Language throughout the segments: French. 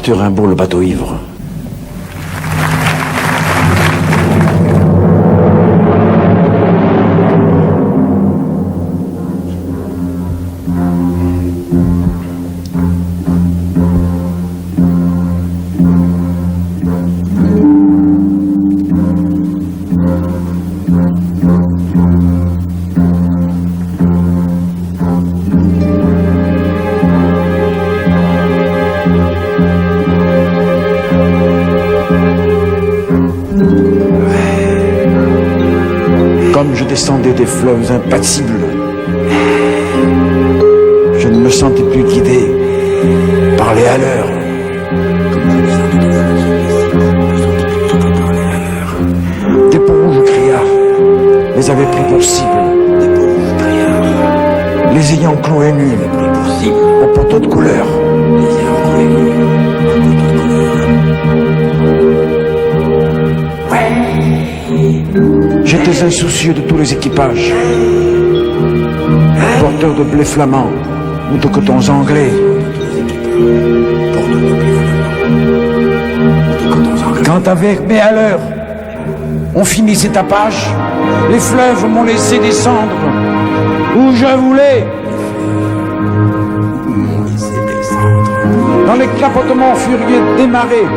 Arthur Rimbaud, le bateau ivre. Comme je descendais des fleuves impassibles, je ne me sentais plus guidé par les haleurs. Des peaux rouges criards les avaient pris pour cible, les ayant cloués nus au poteau de couleur. J'étais insoucieux de tous les équipages, porteurs de blé flamand ou de cotons anglais. Quand avec mes haleurs, on finit ces tapages, les fleuves m'ont laissé descendre où je voulais. Dans les clapotements furieux des marées,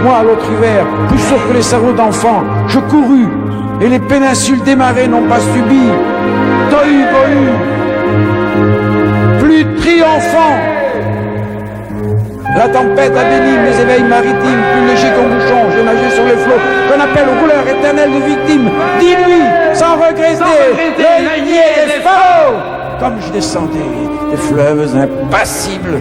moi, l'autre hiver, plus sûr que les cerveaux d'enfants, je courus, et les péninsules des marées n'ont pas subi tohu-bohu, plus triomphant. La tempête a béni mes éveils maritimes, plus légers qu'un bouchon, j'ai nagé sur les flots, qu'on appelle au rouleur éternel de victimes, dis-lui, sans regretter, le nier des faux, comme je descendais des fleuves impassibles.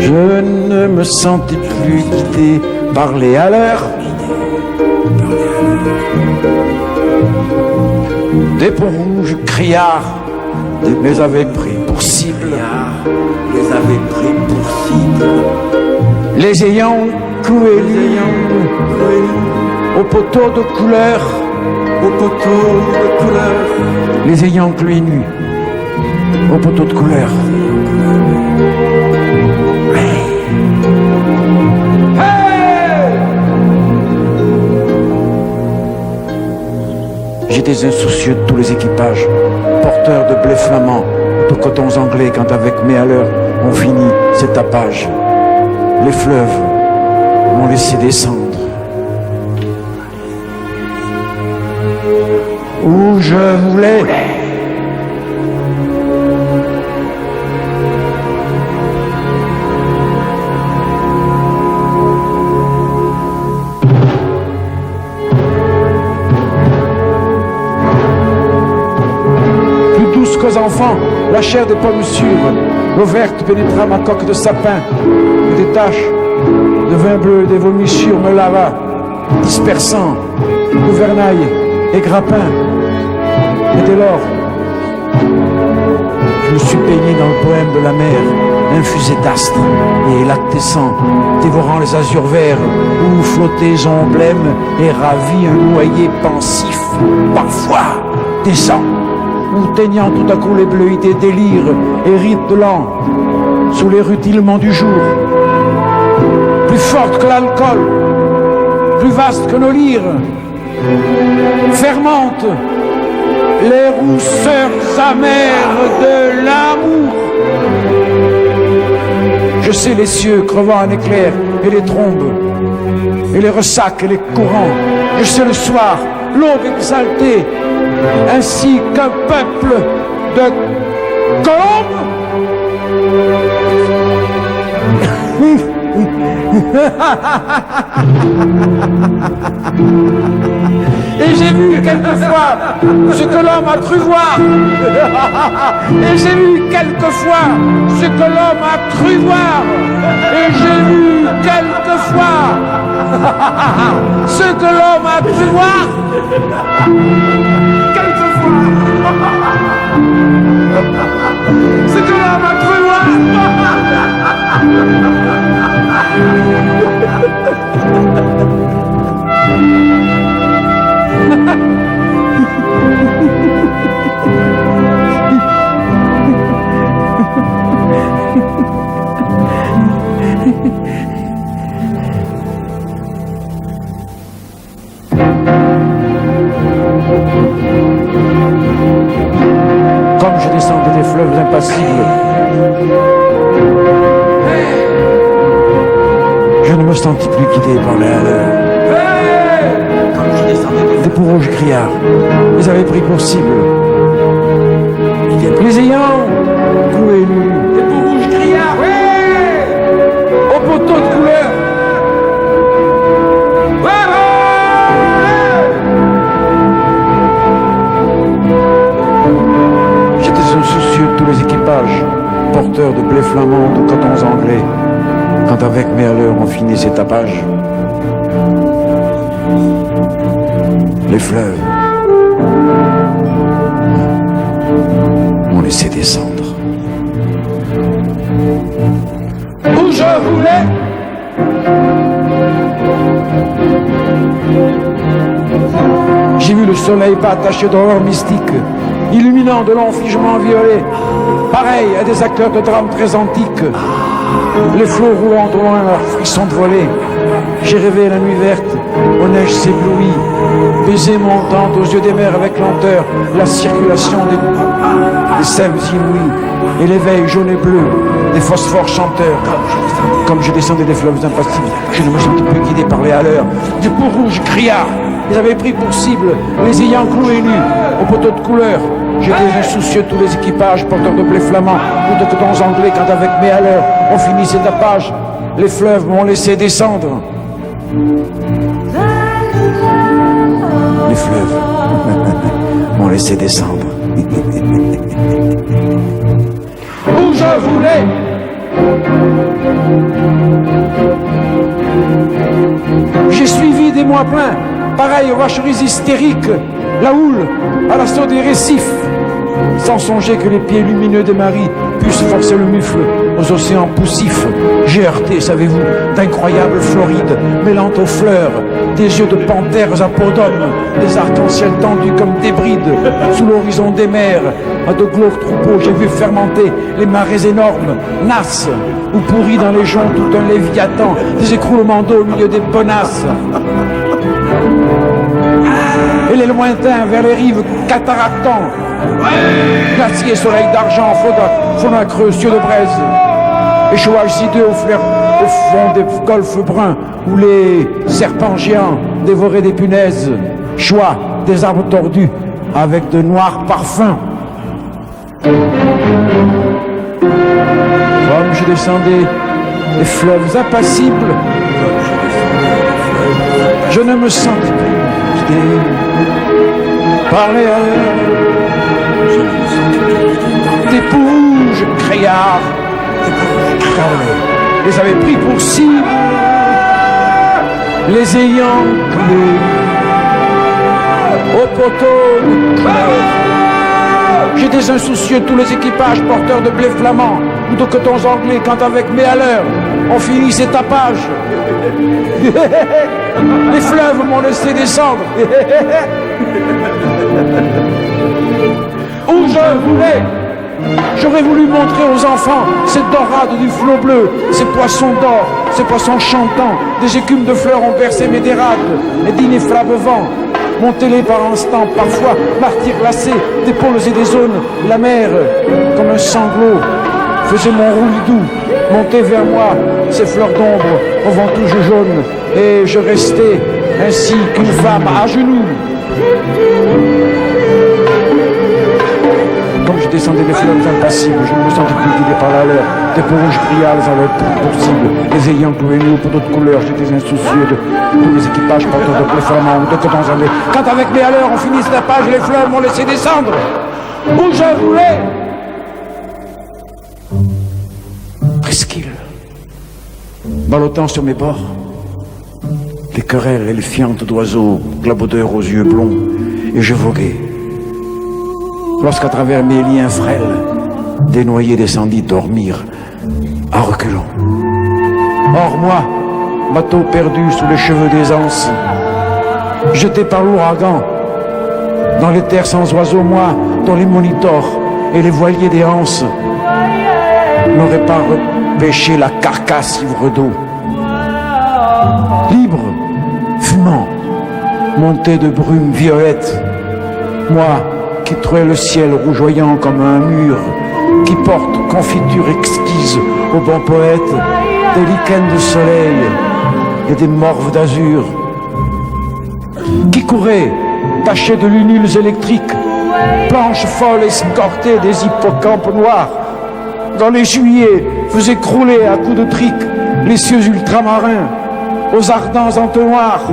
Je ne me sentais plus guidé par les haleurs. Des peaux rouges criards les avaient pris pour cible. Les ayant cloués au poteau de couleur. Les ayant cloués nus au poteau de couleur. J'étais insoucieux de tous les équipages, porteurs de blé flamand, de cotons anglais, quand avec mes haleurs on finit ces tapages. Les fleuves m'ont laissé descendre où je voulais. Qu'aux enfants, la chair des pommes sûres, l'eau verte pénétra ma coque de sapin, et des taches de vin bleu, des vomissures me lava, dispersant gouvernail et grappin. Et dès lors, je me suis baigné dans le poème de la mer, infusé d'astres et lactescent, dévorant les azurs verts, où flottaison blême et ravi un noyer pensif, parfois décent, ou teignant tout à coup les bleuités délire et rides de l'an, sous les rutilements du jour, plus forte que l'alcool, plus vaste que nos lyres, fermente les rousseurs amères de l'amour. Je sais les cieux crevant un éclair et les trombes, et les ressacs et les courants. Je sais le soir, l'aube exaltée, ainsi qu'un peuple de colombes. Et j'ai vu quelquefois ce que l'homme a cru voir. Et j'ai vu quelquefois ce que l'homme a cru voir. Et j'ai vu quelquefois ce que l'homme a cru voir. Quelquefois ce que l'homme a cru voir. fleuves impassibles. Je ne me sentis plus guidé par les haleurs. Des peaux rouges criards les avaient pris pour cible. Les ayant cloués nus. Des peaux rouges criards, au poteau de couleur. J'étais soucieux de tous les équipages, porteurs de blé flamand, de cotons anglais, quand avec mes haleurs on finit ces tapages. Les fleuves m'ont laissé descendre. où je voulais. J'ai vu le soleil pas attaché d'horreur mystique, illuminant de longs figements violets, pareil à des acteurs de drames très antiques. Les flots roulant au loin leurs frissons de volée. J'ai rêvé la nuit verte, aux neiges s'éblouies, baiser montant aux yeux des mers avec lenteur, la circulation des sèves inouïes, et l'éveil jaune et bleu des phosphores chanteurs. Comme je descendais des fleuves impassibles, je ne me sentais plus guidé par les haleurs. Du peau rouge criards, ils avaient pris pour cible, les ayant cloués nus, au poteau de couleur. J'étais insoucieux de tous les équipages, porteurs de blé flamand ou de cotons anglais, quand avec mes haleurs, on finissait tapage. Les fleuves m'ont laissé descendre. Les fleuves m'ont laissé descendre. Où je voulais. J'ai suivi des mois pleins, pareil aux vacheries hystériques, la houle à l'assaut des récifs, sans songer que les pieds lumineux des maris puissent forcer le mufle aux océans poussifs. J'ai heurté, savez-vous, d'incroyables Florides, mêlant aux fleurs des yeux de panthères à peau d'homme, des arcs-en-ciel tendus comme des brides, sous l'horizon des mers. À de glauques troupeaux, j'ai vu fermenter les marées énormes, nasses, ou pourris dans les joncs tout un léviathan, des écroulements d'eau au milieu des bonasses. Et les lointains vers les rives cataractants, glaciers, soleil d'argent, fauna creux, cieux de braise, échouages hideux au fond des golfes bruns, où les serpents géants dévoraient des punaises, choix des arbres tordus avec de noirs parfums. Comme je descendais les fleuves impassibles, je ne me sentais plus guidé par les haleurs. Des peaux rouges criards les avaient pris pour cible, les ayant cloués au poteau de couleur. J'étais insoucieux de tous les équipages porteurs de blé flamand ou de cotons anglais, quand avec mes haleurs on finit ces tapages. Les fleuves m'ont laissé descendre. Où je voulais. J'aurais voulu montrer aux enfants cette dorade du flot bleu, ces poissons d'or, ces poissons chantants, des écumes de fleurs ont bercé mes dérades, et d'ineffrables vents, montés par instant, parfois martyrs lassés, des pôles et des zones, la mer, comme un sanglot, faisait mon roulis doux, montait vers moi, ces fleurs d'ombre au vent tout jaune, et je restais ainsi qu'une femme à genoux. Comme je descendais les fleuves impassibles, je ne me sentais plus guidé par la leur. Des peaux rouges criards les avaient pour cible, les ayant cloués nus pour d'autres couleurs. J'étais insoucieux de tous les équipages porteurs de blé flamand ou de cotons anglais. Quand avec mes haleurs on finit la page, les fleuves m'ont laissé descendre où je voulais. Presqu'île, ballottant sur mes bords, les querelles et les fientes d'oiseaux, clabaudeurs aux yeux blonds, et je voguais. Lorsqu'à travers mes liens frêles, des noyés descendit dormir à reculons. Or moi, bateau perdu sous les cheveux des anses, jeté par l'ouragan, dans les terres sans oiseaux, moi, dont les monitors et les voiliers des anses n'auraient pas repêché la carcasse ivre d'eau. Libre, fumant, monté de brume violette, moi, qui trouvait le ciel rougeoyant comme un mur qui portent confiture exquise aux bons poètes, des lichens de soleil et des morves d'azur, qui couraient tachés de lunules électriques, planches folles escortées des hippocampes noirs, dans les juillets faisaient crouler à coups de trique les cieux ultramarins aux ardents entonnoirs.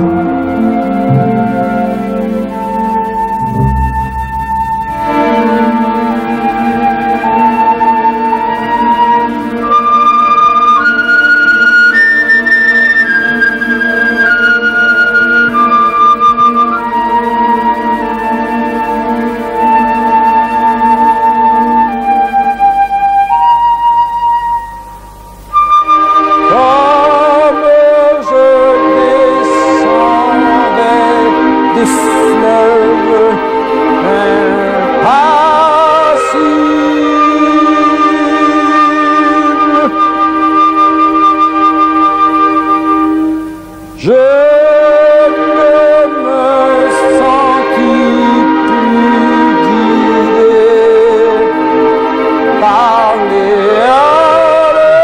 Je ne me sentis plus guidé par les haleurs.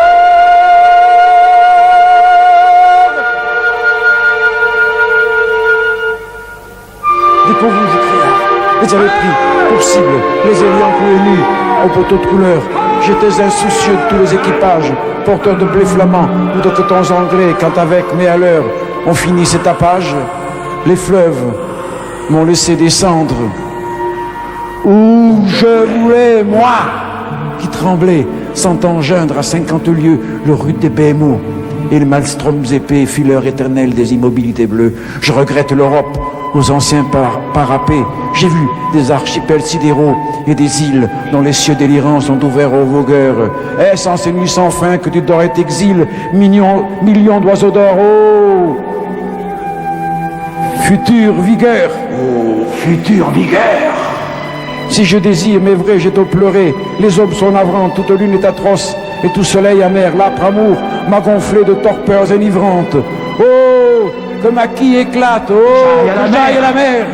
Des pauvres criards les avaient pris pour cible, les ayant cloués nus au poteau de couleur. J'étais insoucieux de tous les équipages, porteurs de blé flamand ou de cotons anglais, quand avec mes haleurs on finit ces tapages, les fleuves m'ont laissé descendre où je voulais, moi, qui tremblais, sentant geindre à 50 lieues le rude des BMO et les maelstroms épais, fileurs éternels des immobilités bleues. Je regrette l'Europe aux anciens parapets. J'ai vu des archipels sidéraux et des îles dont les cieux délirants sont ouverts aux vogueurs. Est-ce en ces nuits sans fin que tu dors et t'exiles, millions d'oiseaux d'or, oh future vigueur, Oh, future vigueur! si je désire, mais vrai, j'ai tôt pleuré. Les aubes sont navrantes, toute lune est atroce, et tout soleil amer, l'âpre amour m'a gonflé de torpeurs enivrantes. Oh, que ma quille éclate, oh, que j'aille à la mer.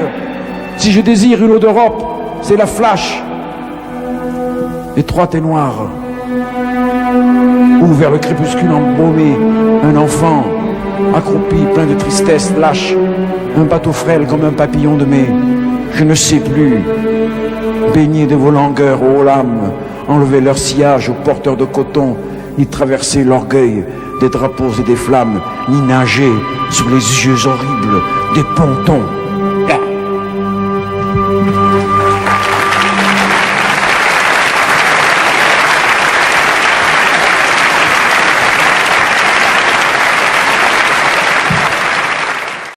Si je désire une eau d'Europe, c'est la flash, étroite et noire, où vers le crépuscule embaumé, un enfant accroupi, plein de tristesse, lâche un bateau frêle comme un papillon de mai. Je ne sais plus baigner de vos langueurs aux lames, enlever leur sillage aux porteurs de coton, ni traverser l'orgueil des drapeaux et des flammes, ni nager sous les yeux horribles des pontons.